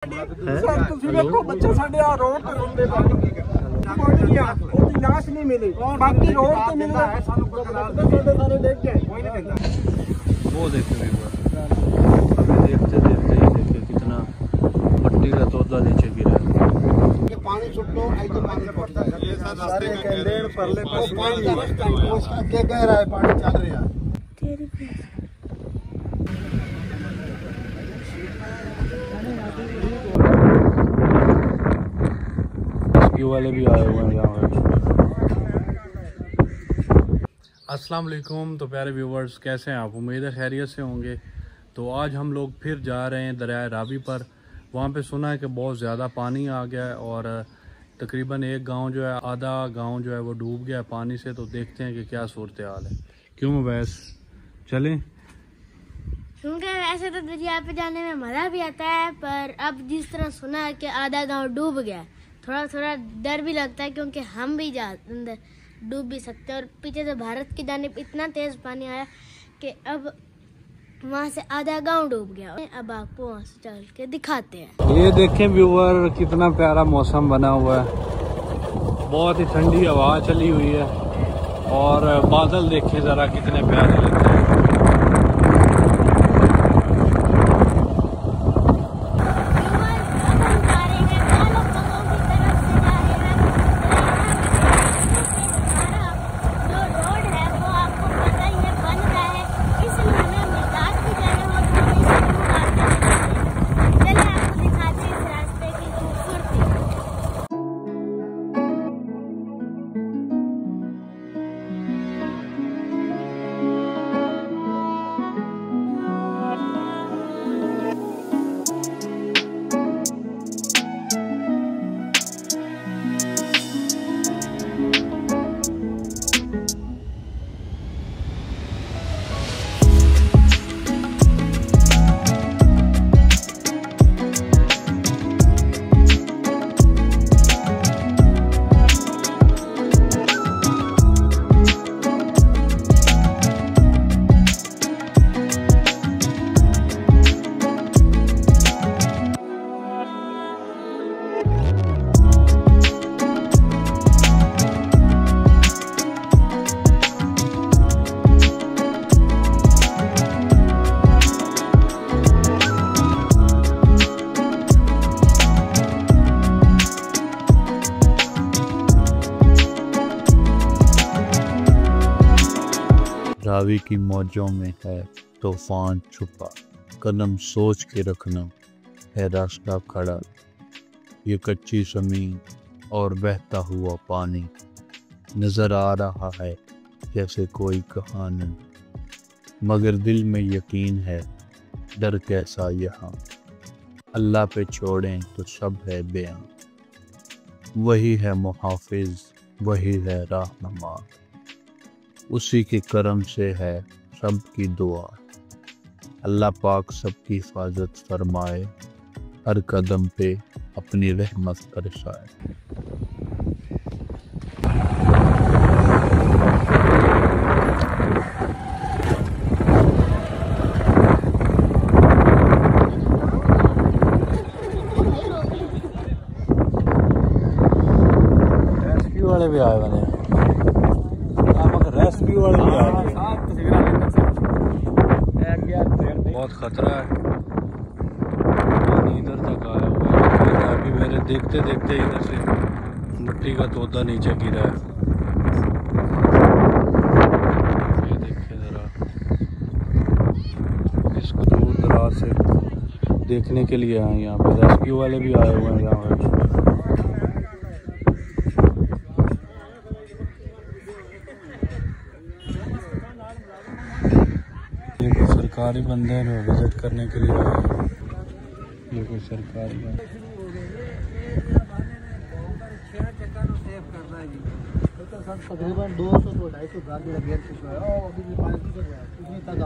Sir ਤੁਸੀਂ ਵੇਖੋ ਬੱਚੇ ਸਾਡੇ ਆ ਰੋਡ ਤੇ ਰੋਂਦੇ ਪਏ ਆ ਉਹਦੀ ਲਾਸ਼ नहीं मिली बाकी रोड पे मिलता है ਸਾਨੂੰ ਕੋਈ ਲੱਗਦਾ ਸਾਰੇ देख के कोई नहीं देखता वो देखते अभी देखते देखिए कितना मट्टी का तोदा नीचे गिरा है। ये पानी छुट्टो ऐसे पानी पड़ता है ये सारे कैंडेल परले पास पानी का रास्ता है वो आगे कह रहा है पानी चल रहा है वाले भी आए हुए हैं यहाँ पे। अस्सलाम वालेकुम। तो प्यारे व्यूवर्स, कैसे हैं आप? उम्मीद है खैरियत से होंगे। तो आज हम लोग फिर जा रहे हैं दरिया रावी पर। वहाँ पे सुना है कि बहुत ज़्यादा पानी आ गया है और तकरीबन एक गांव जो है, आधा गांव जो है वो डूब गया पानी से। तो देखते हैं कि क्या सूरत हाल है। क्यों वैस चलें? क्योंकि वैसे तो दरिया पे जाने में मज़ा भी आता है, पर अब जिस तरह सुना है कि आधा गांव डूब गया, थोड़ा थोड़ा डर भी लगता है क्योंकि हम भी अंदर डूब भी सकते हैं। और पीछे से भारत की जानिब इतना तेज पानी आया कि अब वहाँ से आधा गांव डूब गया। अब आपको वहाँ से चल के दिखाते हैं। ये देखें व्यूवर, कितना प्यारा मौसम बना हुआ है। बहुत ही ठंडी हवा चली हुई है और बादल देखें ज़रा कितने प्यारे लगते हैं। रावी की मौजों में है तूफान छुपा, कदम सोच के रखना है रास्ता खड़ा। ये कच्ची ज़मीन और बहता हुआ पानी नज़र आ रहा है जैसे कोई कहानी, मगर दिल में यकीन है डर कैसा यहाँ। अल्लाह पे छोड़ें तो सब है बयां, वही है मुहाफिज, वही है रहनुमा, उसी के करम से है सबकी दुआ। अल्लाह पाक सबकी हिफाजत फरमाए, हर कदम पे अपनी रहमत बरसाए। रेस्क्यू वाले भी आए बने, रेस्क्यू वाले भी आए। बहुत खतरा है, पानी इधर तक आया हुआ है। अभी मेरे देखते देखते इधर से मिट्टी का तोदा नीचे गिरा है। ये देखिए जरा, इसको दूर दराज से देखने के लिए आए। यहाँ पे रेस्क्यू वाले भी आए हुए हैं। यहाँ पे ये कोई सरकारी बंदे हैं जो विजिट करने के लिए आए। ये कोई सरकारी तकरीबन 200 to 250 गाड़ी लगे हैं। अभी भी पानी की कितनी तक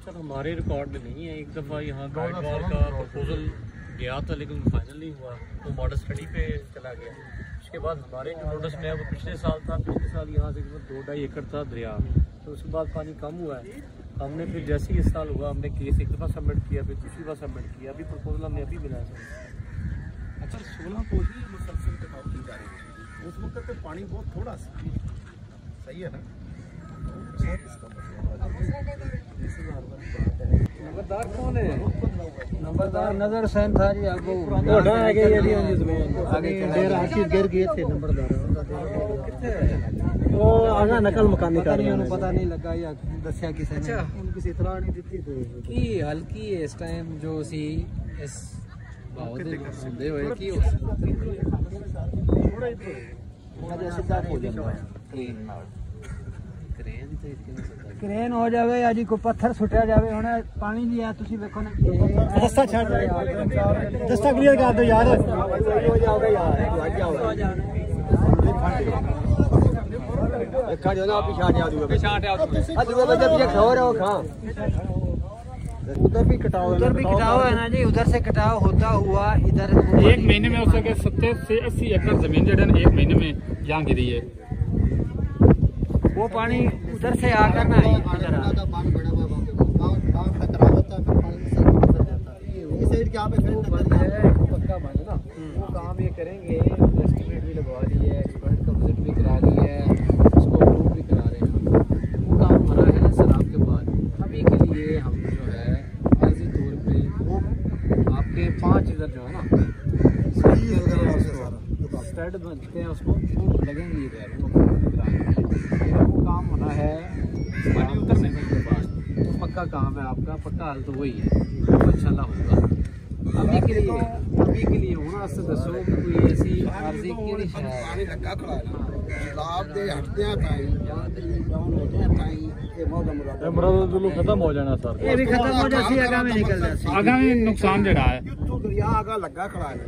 सर हमारे रिकॉर्ड में नहीं है। एक दफ़ा यहाँ गाइड वॉल का प्रपोजल गया था लेकिन फाइनल नहीं हुआ, तो मॉडल स्टडी पे चला गया। उसके बाद हमारे जो नोटिस में है वो पिछले साल था। पिछले साल यहाँ से 2-2.5 एकड़ था दरिया, तो उसके बाद पानी कम हुआ है। हमने फिर जैसे ही इस साल हुआ हमने केस एक दफ़ा सबमिट किया, फिर दूसरी बार सबमिट किया, अभी प्रपोजल हमने अभी मिला है। अच्छा 16 को ही मुसलसल कटाव की जा रही थी, उस वक्त तो पानी बहुत थोड़ा सा, सही है ना? नंबरदार कौन है? नंबरदार नजर हुसैन था जी। आपको आगे डेर हाशिर गिर गए थे नंबरदार, वो आगा नकल मकानी कारियों पता नहीं लगा या दस्या किसी ने, किसी इतला नहीं दी की हल्की इस टाइम जो सी इस बहुत दे होए की थोड़ा ही सीधा हो जाए क्रेन हो जावे या जी कोई पत्थर सुटिया जावे। हुण पानी नहीं है, तुसी देखो ना रास्ता छड़ रास्ता क्लियर कर दो यार, हो जाओगे यार देखा जो ना पिछाड़ आ दूसरे बजे पीछे खो रहे हो खा उधर भी कटाव है ना जी, उधर से कटाव होता हुआ इधर 1 महीने में हो सके 70 से 80 एकड़ जमीन जो है 1 महीने में यहाँ गिरी है। वो पानी उधर से आकर ना पक्का बंद ना, वो काम ये करेंगे, एस्टिमेट भी लगवा दी है, एक्सपर्ट का विजिट भी करा दी है, उसको अप्रूव भी करा रहे हैं। वो काम हो रहा है सलाब के बाद। अभी के लिए हम जो है अर्जी तौर पे आपके 5 इधर जो है ना स्टड बनते हैं, उसको लगेंगे इधर, वो काम होना है पानी उतरने के बाद। तो पक्का काम है आपका, पक्का हाल तो वही है, तो इंशाल्लाह होगा। अभी के लिए होना से दसो कोई ऐसी अर्जी की पानी लगा खड़ा है लाभ दे हटते हैं ताई डाउन होते हैं ताई ये मौजूद खत्म हो जाना सर, ये भी खत्म हो जाती है, आगामी निकल जाती है, आगामी नुकसान जड़ा है। तू दरिया आगा लगा खड़ा है,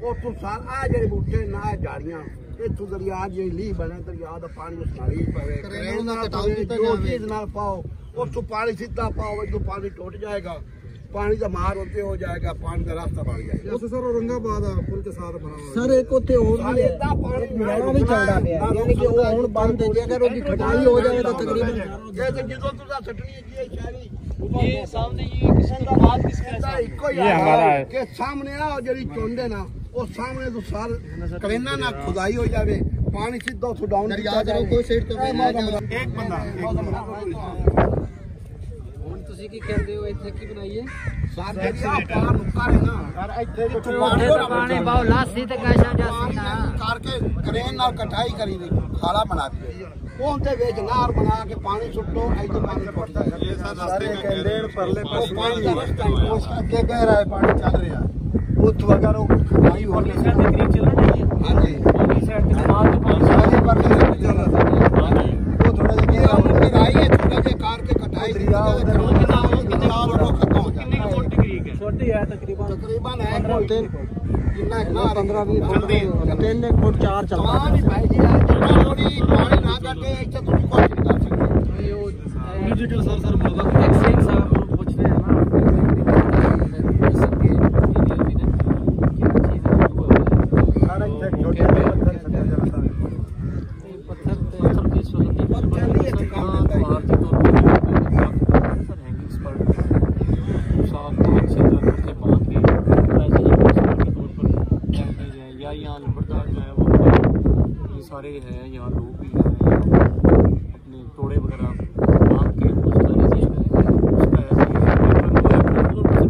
वो तू सार आ जेड़े बूटे ना झाड़ियां इतू दरिया जी ली बने, दरिया दा पानी उस नाली पवे करेन ना कटाई जो चीज ना पाओ उस तो पानी सीधा पाओ, जो पानी टूट जाएगा, पानी का मार होते हो जाएगा, पानी का रास्ता बन जाएगा। जैसे सर औरंगाबाद पुल के साथ बना हुआ सर एक होते और भी पानी भी चल रहा है, यानी कि वो हुन बंद हो गया, अगर उसकी खटाई हो जाए तो तकरीबन जैसे जिसो तुसा छटनी है जी शहरी ये सामने ये किसी का बात किसका है? ये हमारा है के सामने आ जड़ी चोंदे ना वो सामने तो सार करेना ना खुदाई हो जावे, पानी सीधा तो डाउन दरिया करो कोई साइड तो एक बंदा ਤੁਸੀਂ ਕੀ ਕਹਿੰਦੇ ਹੋ ਇੱਥੇ ਕੀ ਬਣਾਈਏ ਸਾਰ ਦਰਿਆ ਪਾਰ ਨੁਕਾ ਹੈ ਨਾ ਯਾਰ ਇੱਥੇ तो पानी बहुत लासी तक कैसा जासी ना करके करेन ना कटाई करी दी खाला बना दिए वो उनते वेच नार बना के पानी सुट्टो ऐसे पानी पड़ता है। ये सारे कैंडेल परले पास पानी का रास्ता है, के कह रहा है पानी चल रहा है उत वगैरह वो खटाई हो गई है, तकरीब चल रही है। हां जी अगली साइड पे मार के पानी सारे पर चल रहा है। हां जी वो थोड़ा सा फिर आई है छोटा के कार के कटाई दरिया उधर छोटी है तकरीबन है कितना ना 15-20 फुट 4 चलता है भाई जी। थोड़ी पानी ना जाके इच्छा तो कुछ नहीं कर सकते। ये म्यूजिकल सर बाबा टैक्सी साहब को पूछ रहे हैं ना सबके ये भी सारा छोटे पत्थर सजा जाता है, पत्थर की सूरत पत्थर नहीं है काम बाहर से तो सर हैंगिंग्स पर साफ अच्छे तरह से बांध के ऐसे ही के तौर पर कैंपे हैं या यहाँ नंबरदार जो है वो ये सारे हैं, यहाँ लोग भी हैं अपने तोड़े वगैरह बांध के उसका ऐसे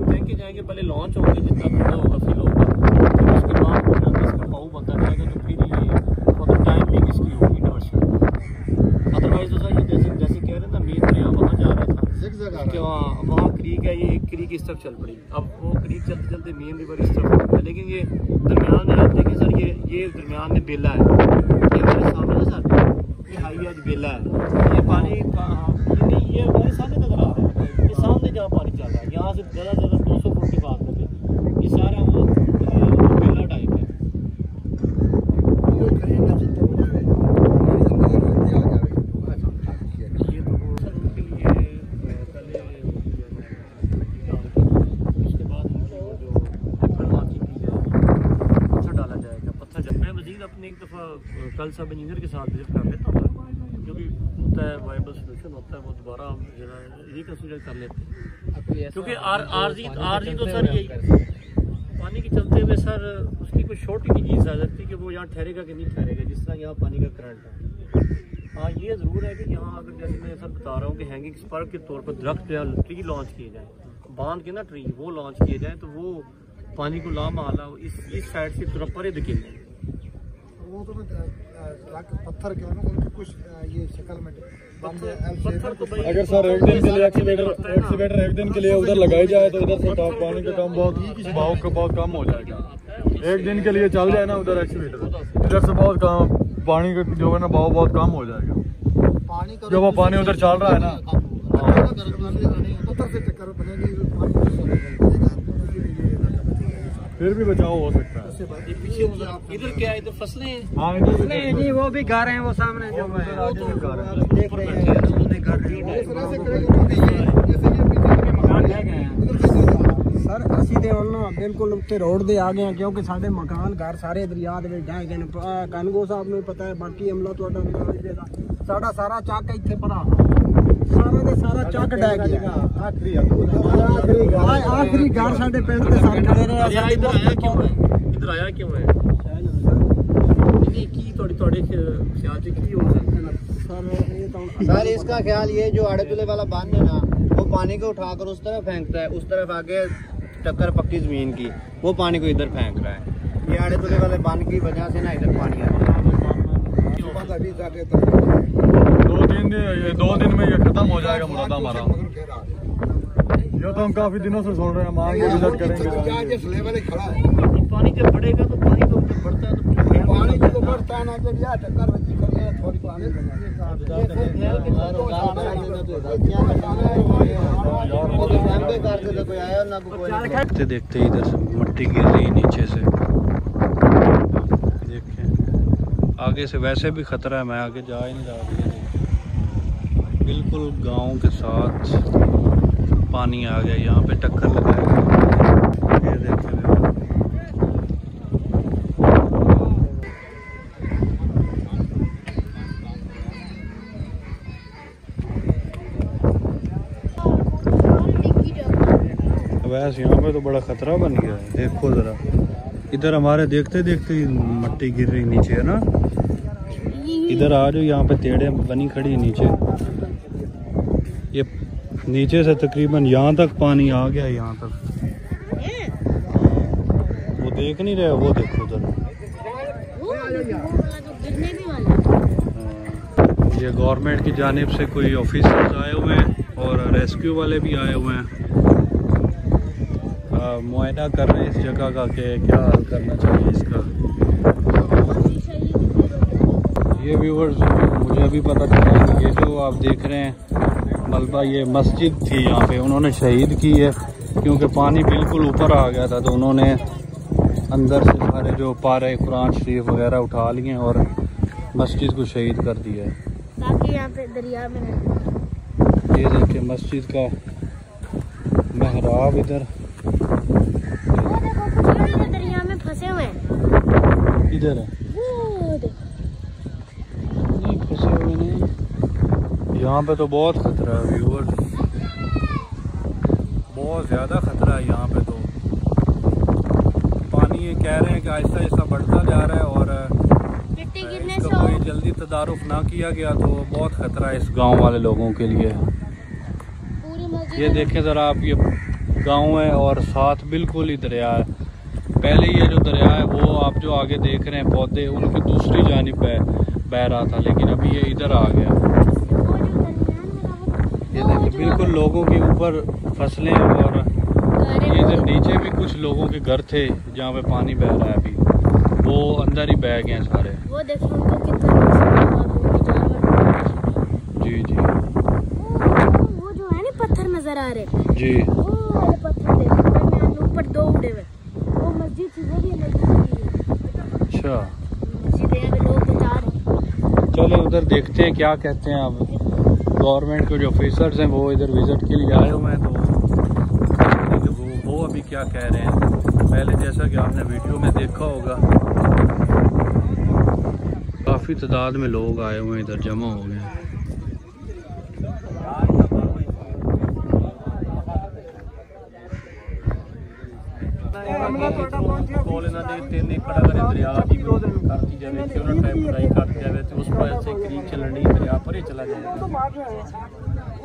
फेंके जाएंगे, पहले लॉन्च होंगे जितना खड़ा होगा फिल होगा, फिर उसके बाद इसका पाऊ बनता जाएगा, तो फिर ये मतलब टाइमिंग इसकी होगी डॉट। अदरवाइज तो सर ये जैसे कह रहे हैं ना मेन दरिया वहाँ जा रहा था कि वहाँ क्रीक है, ये क्रीक इस तरफ चल पड़ी, अब वो क्रीक चलते चलते मेन रिवर इस तरफ, लेकिन ये दरमियान में आप देखें सर ये दरमियान में बेला है, ये हमारे सामने ना सर ये हाईवे आज बेला है, ये पानी ये हमारे सामने नजर आ रहा है, ये सामने जहाँ पानी चल रहा है यहाँ से ज़्यादा 200 फुट की बात करते, ये सारा वो बेला टाइप है। अपने एक दफ़ा कल सब इंजीनियर के साथ विजिट कर लेता हूँ, जो भी होता है, वाइबल सोल्यूशन होता है, वो दोबारा हम रिकंसीडर कर लेते हैं। क्योंकि आरजी तो सर यही पानी के चलते हुए सर उसकी कोई छोटी की चीज़ आ जाती है कि वो यहाँ ठहरेगा कि नहीं ठहरेगा, जिस तरह यहाँ पानी का करंट है। हाँ ये ज़रूर है कि यहाँ अगर जैसे मैं सर बता रहा हूँ कि हैंगिंग स्पर्क के तौर पर दरख्त या ट्री लॉन्च किए जाएँ, बांध के ना ट्री वो लॉन्च किए जाएँ, तो वो पानी को लामहला इस साइड से थोड़ा परे धकेल दें। वो तो पत्थर के उनकी कुछ ये शक्ल में पत्थर तो अगर सर एक दिन के लिए एक्सीवेटर एक दिन के लिए उधर लगाई जाए तो उधर से पानी का कम बहुत कम हो जाएगा। एक दिन के लिए चल जाए ना उधर एक्सीवेटर, इधर से बहुत कम पानी का जो है ना भाव बहुत कम हो जाएगा। जो वो पानी उधर चल रहा है ना, पत्थर से टक्कर बनेगी, फिर भी बचाव हो सकता है। पीछे इधर क्या है, इधर फसलें हैं। हाँ नहीं जी वो भी घर हैं, वो सामने जो देख रहे हैं सर ਅਸੀਂ ਤੇ ਹੁਣ ਬਿਲਕੁਲ ਉੱਤੇ ਰੋਡ ਦੇ ਆ ਗਏ ਹਾਂ, ਕਿਉਂਕਿ ਸਾਡੇ ਮਕਾਨ ਘਰ ਸਾਰੇ ਦਰਿਆ ਦੇ ਵਿੱਚ ਢਹਿ ਗਏ ਨੇ। ਕਾਨਗੋ ਸਾਹਿਬ ਨੂੰ ਪਤਾ ਹੈ, ਬਾਕੀ ਅਮਲਾ ਤੁਹਾਡਾ ਸਾਡਾ ਸਾਰਾ ਚੱਕ ਇੱਥੇ ਪਰਾ ਸਾਰਾ ਦੇ ਸਾਰਾ ਚੱਕ ਡਹਿ ਗਿਆ। ਆਖਰੀ ਘਰ ਸਾਡੇ ਪਿੰਡ ਦੇ ਸਾਰੇ ਖੜੇ ਰਹੇ। इधर आया क्यों है की थोड़े ख्याल से की हो सर इसका ख्याल ये जो आड़े तुले वाला बांध है ना, वो पानी को उठाकर उस तरफ फेंकता है, उस तरफ आगे टक्कर पक्की जमीन की, वो पानी को इधर फेंक रहा है। ये आड़े तुले वाले बांध की वजह से ना इधर पानी आ रहा है। 2 दिन में ये खत्म हो जाएगा मुरादा हमारा। ये तो हम काफी दिनों से सुन रहे हैं, हम आगे विजिट करेंगे। पानी जब बढ़ेगा तो पानी तो बढ़ता है, तो पानी जो बढ़ता है ना जब यार टक्कर बच्ची खड़ी है थोड़ी पानी देखते देखते इधर से मिट्टी गिर रही नीचे से, देखें आगे से वैसे भी खतरा है, मैं आगे जा ही नहीं रहा। बिल्कुल गांव के साथ पानी आ गया, यहाँ पे टक्कर लगाया। ये देखें वैसे यहाँ पे तो बड़ा खतरा बन गया है। देखो ज़रा इधर हमारे देखते देखते ही मिट्टी गिर रही नीचे है ना। इधर आ जाओ, यहाँ पे टेढ़े बनी खड़ी नीचे। ये नीचे से तकरीबन यहाँ तक पानी आ गया, यहाँ तक। वो देख नहीं रहे, वो देखो उधर। ये गवर्नमेंट की जानिब से कोई ऑफिसर्स आए हुए हैं और रेस्क्यू वाले भी आए हुए हैं, मुआयना कर रहे हैं इस जगह का कि क्या हाल करना चाहिए इसका। ये व्यूवर्स मुझे अभी पता चला कि ये जो आप देख रहे हैं मलबा, ये मस्जिद थी यहाँ पे, उन्होंने शहीद की है क्योंकि पानी बिल्कुल ऊपर आ गया था, तो उन्होंने अंदर से सारे जो पारे कुरान शरीफ वगैरह उठा लिए और मस्जिद को शहीद कर दिया है ताकि यहाँ पे दरिया में। ये देखिए मस्जिद का महराब इधर, दरिया में फंसे हुए हैं। इधर है नहीं, फंसे हुए नहीं। यहाँ पे तो बहुत खतरा है व्यूअर, बहुत ज़्यादा खतरा है यहाँ पे। तो पानी ये कह रहे हैं कि आहिस्ता आहिस्ता बढ़ता जा रहा है और इसका कोई जल्दी तदारुफ ना किया गया तो बहुत खतरा है इस गांव वाले लोगों के लिए। ये देखें ज़रा आप, ये गांव है और साथ बिल्कुल ही दरिया है। पहले ये जो दरिया है वो आप जो आगे देख रहे हैं पौधे, उनकी दूसरी जानिब बह रहा था, लेकिन अभी ये इधर आ गया। ये देखिए बिल्कुल लोगों के ऊपर फसलें, और ये इधर नीचे भी कुछ लोगों के घर थे जहाँ पे पानी बह रहा है अभी, वो अंदर ही बह गए हैं सारे। वो देखिए उनको कितना जी जी वो जो है ना पत्थर नजर आ रहे जी, वो वाले पत्थर देखो ऊपर 2 उड़े हुए, वो मस्जिद थी, वो भी मस्जिद। अच्छा मस्जिद है, लोग बचा रहे। चलो उधर देखते हैं क्या कहते हैं। अब गवर्नमेंट के जो ऑफिसर्स हैं वो इधर विजिट के लिए आए हुए हैं, तो वो अभी क्या कह रहे हैं। पहले जैसा कि आपने वीडियो में देखा होगा, काफ़ी तादाद में लोग आए हुए हैं, इधर जमा हो गए हैं। ਕੋਲ ਇਹਨਾਂ ਦੇ 3 ਏਕੜ ਅਗਰ ਦਰਿਆ ਦੀ ਕਰਤੀ ਜਾਵੇ ਤੇ ਉਹਨਾਂ ਟਾਈਮ ਬੁਰਾਈ ਕਰ ਜਾਵੇ ਤੇ ਉਸ ਪਾਸੇ ਕਰੀਬ ਚੱਲਣੀ ਦਰਿਆ ਪਰੇ ਚਲਾ ਜਾਏ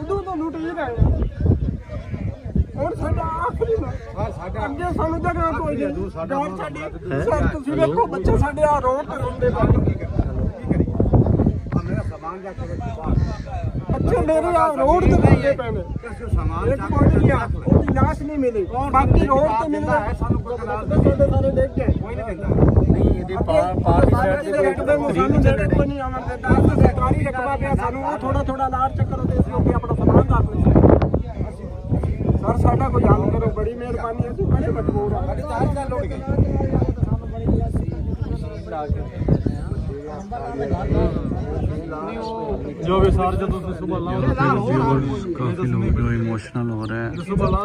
ਉਦੋਂ ਤੋਂ ਲੁੱਟ ਹੀ ਰਹੇ और साडा आखिरी साडा अंगे सानू जगह कोई नहीं साडा सर ਤੁਸੀਂ ਵੇਖੋ ਬੱਚੇ ਸਾਡੇ ਆ ਰੋਡ ਤੇ ਰੋਂਦੇ ਪਏ ਕੀ ਕਰੀ ਆ ਮੇਰਾ ਸਾਮਾਨ ਜਾ ਕੇ ਬੱਚੇ ਮੇਰੇ ਆ ਰੋਡ ਤੇ ਰੋਂਦੇ ਪਏ ਨੇ ਸਾਮਾਨ ਇੱਕ ਬੋਡੀ ਗਿਆ ਉਹਦੀ ਲਾਸ਼ ਨਹੀਂ ਮਿਲੀ ਬਾਕੀ ਰੋਡ ਤੇ ਮਿਲਦਾ ਹੈ ਸਾਨੂੰ ਪਤਾ ਸਾਰੇ ਦੇਖ ਕੇ ਕੋਈ ਨਹੀਂ ਦਿੰਦਾ ਨਹੀਂ ਇਹਦੇ ਪਾਰ ਸਾਈਡ ਤੇ ਸਾਨੂੰ ਜਿਹੜੇ ਕੋਈ ਨਹੀਂ ਆਉਂਦੇ 10 ਸਰਕਾਰੀ ਰਕਬਾ ਪਿਆ ਸਾਨੂੰ ਉਹ ਥੋੜਾ ਥੋੜਾ ਲਾੜ ਚੱਕਰ ਉਹਦੇ ਅਸੀਂ ਅੱਗੇ ਆਪਣਾ ਸਾਮਾਨ ਰੱਖ ਲਈਏ सर साडा कोई हल करो बड़ी मेहरबानी है बड़े मजबूर है बड़ी चार साल हो गए जो भी सार जब सुबह लाओ काफी लोग जो इमोशनल हो रहे हैं, सुबह लाओ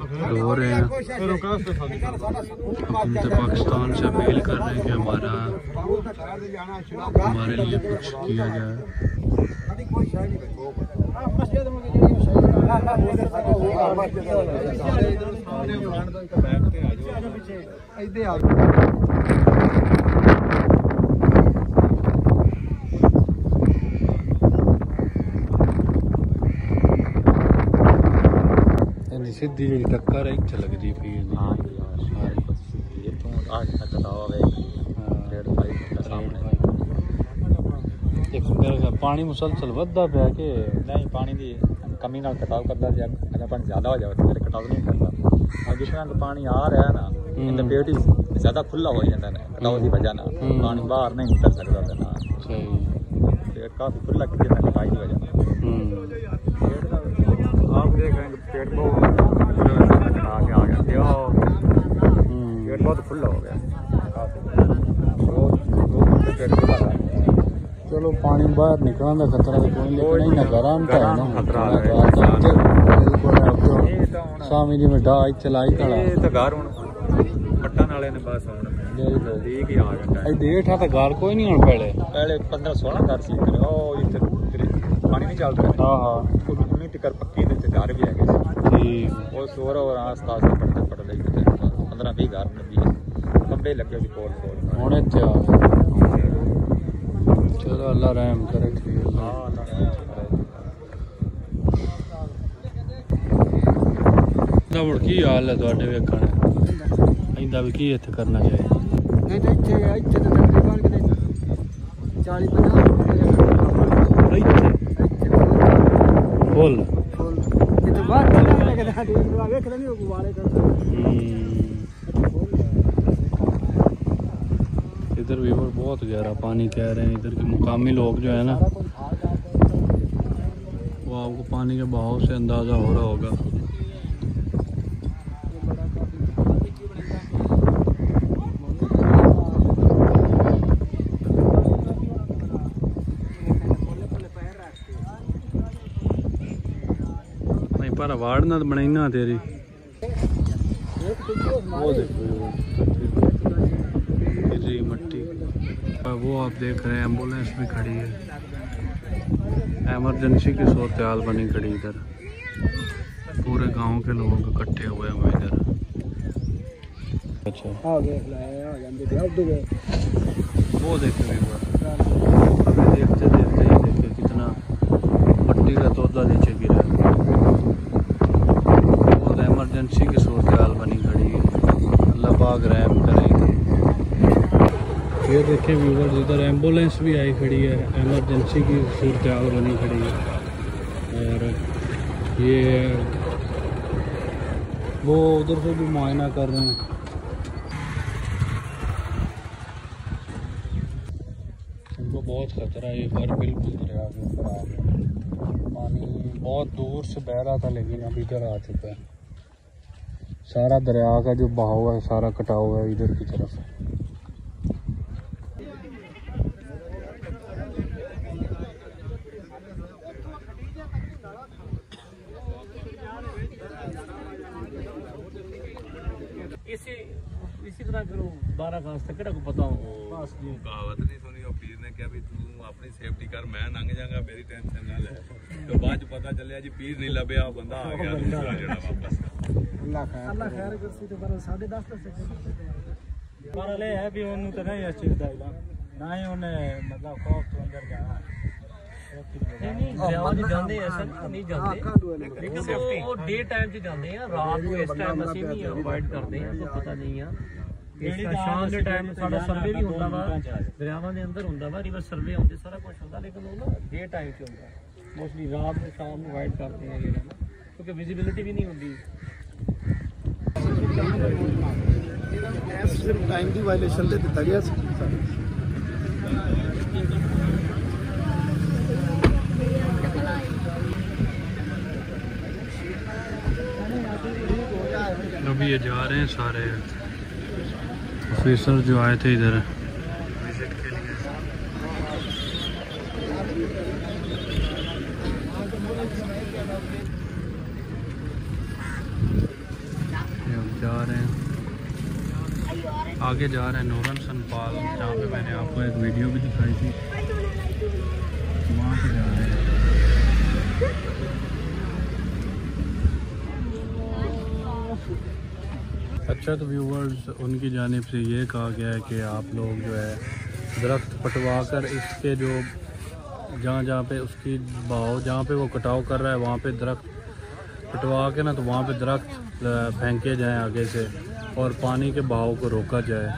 तो फिर रो रहे हैं। हुकूमत पाकिस्तान से अपील कर रहे हैं कि हमारे लिए कुछ किया जाए। सीधी जी टक्कर है चल रही थी। हाँ आज तक पानी मुसलसल वधदा पिया कि नहीं पानी की कमी नाल कटाव करता अगर पानी ज़्यादा हो जाए तो फिर कटाव नहीं करता और जितना पानी आ रहा है ना इनका पेट ही ज़्यादा खुला हो जाता है कटाव की वजह ना पानी बाहर नहीं निकल सकता पेट काफ़ी खुला कितने कटाई की वजह आप देख रहे हैं पेट बहुत आ गया पेट बहुत खुला हो गया चलो पानी बाहर निकलने का खतरा तो कोई नहीं ना गरम है ना खतरा स्वामी जी में डाई चलाई खड़ा ये तो घर हुन पट्टन वाले ने बस हुन ठीक ही आ गया डेढ़ था तो घर कोई नहीं हुन पहले 15-16 घर सी ओ इधर पानी नहीं चल रहा हां उन्हीं टिकर पक्की ते घर भी है ठीक वो सोर और आस-पास पड़ ले 15-20 घर में भी खंबे लगे सी पोल हुन इत्थे आ चलो अल्लाह रहम करे ठीक हां अल्लाह रहम करे ना की हाल है ਤੁਹਾਡੇ ਵੇਖਣ ਇੰਦਾ ਵੀ ਕੀ ਇੱਥੇ ਕਰਨਾ ਚਾਹੀਦਾ नहीं ਇੱਥੇ ਤਾਂ ਤਕਰੀਬਨ ਕਿਤੇ 40-50 फुल ये तो बात नहीं लगे ना देख रहे नहीं वाले कर इधर भी बहुत गहरा पानी कह रहे हैं इधर के मुकामी लोग जो है ना वो आपको पानी के बहाव से अंदाज़ा हो रहा होगा। नहीं पर अवार्ड ना बनाई ना तेरी वो देखो मट्टी वो आप देख रहे हैं एम्बुलेंस भी खड़ी है एमरजेंसी की सूरत हाल बनी खड़ी इधर पूरे गांव के लोग इकट्ठे हुए हैं इधर। अच्छा वो देखे देखते देखते ही देखे कितना मट्टी का तोदा नीचे गिरा है बहुत एमरजेंसी की सूरत हाल बनी खड़ी है अल्लाह पाक रहम करे। ये देखें व्यूवर्स इधर एम्बुलेंस भी आई खड़ी है एमरजेंसी की सूरत हाल बनी खड़ी है और ये वो उधर से भी मुआयना कर रहे हैं। इनको बहुत ख़तरा है ये घर बिल्कुल दरिया के ऊपर आ गया पानी बहुत दूर से बह रहा था लेकिन अब इधर आ चुका है सारा दरिया का जो बहाव है सारा कटा हुआ है इधर की तरफ। इसी इसी तरह करो 12 खास तक को पता हो बस जी कहावत नहीं सुनी और पीर ने क्या भी तू अपनी सेफ्टी कर मैं लंघ जाऊंगा मेरी टेंशन ना ले तो बाद च पता चलिया जी पीर नहीं लभ्या बंदा आ गया दूसरा जड़ा वापस अल्लाह खैर करसी तो पर 10:30 तक पर ले है भी ਉਹਨੂੰ ਤਾਂ ਨਹੀਂ ਇਸ ਚੀਜ਼ ਦਾ ਨਾ ਹੀ ਉਹਨੇ ਮਤਲਬ ਖੌਫ ਤੋਂ ਅੰਦਰ ਜਾਣਾ नहीं दरियावां च जांदे ऐसा नहीं जाते लेकिन वो डे टाइम च जाते हैं रात को इस टाइम ਅਸੀਂ नहीं अवॉइड करते हैं तो पता नहीं है शाम के टाइम साडा सर्वे भी ਹੁੰਦਾ ਵਾ ਦਰਿਆਵਾਂ ਦੇ ਅੰਦਰ ਹੁੰਦਾ ਵਾ ਰਿਵਰ ਸਰਵੇ ਹੁੰਦੇ ਸਾਰਾ ਕੁਝ ਹੁੰਦਾ ਲੇਕਿन वो ना डे टाइम च ਹੁੰਦਾ मोस्टली रात को शाम को अवॉइड करते हैं ये ना क्योंकि विजिबिलिटी भी नहीं होती सिर्फ टाइम की वायलेशन ते दिता गया अभी ये जा रहे हैं सारे ऑफिसर जो आए थे इधर विजिट के लिए। ये अब जा रहे हैं आगे जा रहे हैं नूरन सनपाल जहाँ पे मैंने आपको एक वीडियो भी दिखाई थी वहाँ पे जा रहे हैं। अच्छा तो व्यूवर्स उनकी जानिब से ये कहा गया है कि आप लोग जो है दरख्त पटवा कर इसके जो जहाँ पे उसकी बहाव जहाँ पे वो कटाव कर रहा है वहाँ पे दरख्त पटवा के ना तो वहाँ पे दरख्त फेंके जाएं आगे से और पानी के बहाव को रोका जाए।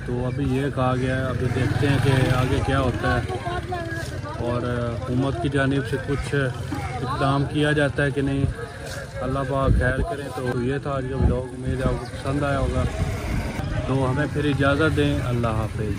तो अभी ये कहा गया है अभी देखते हैं कि आगे क्या होता है और हुकूमत की जानिब से कुछ इक़दाम किया जाता है कि नहीं। अल्लाह पाक खैर करें। तो ये था आज का व्लॉग, उम्मीद है आपको पसंद आया होगा। तो हमें फिर इजाज़त दें। अल्लाह हाफिज़।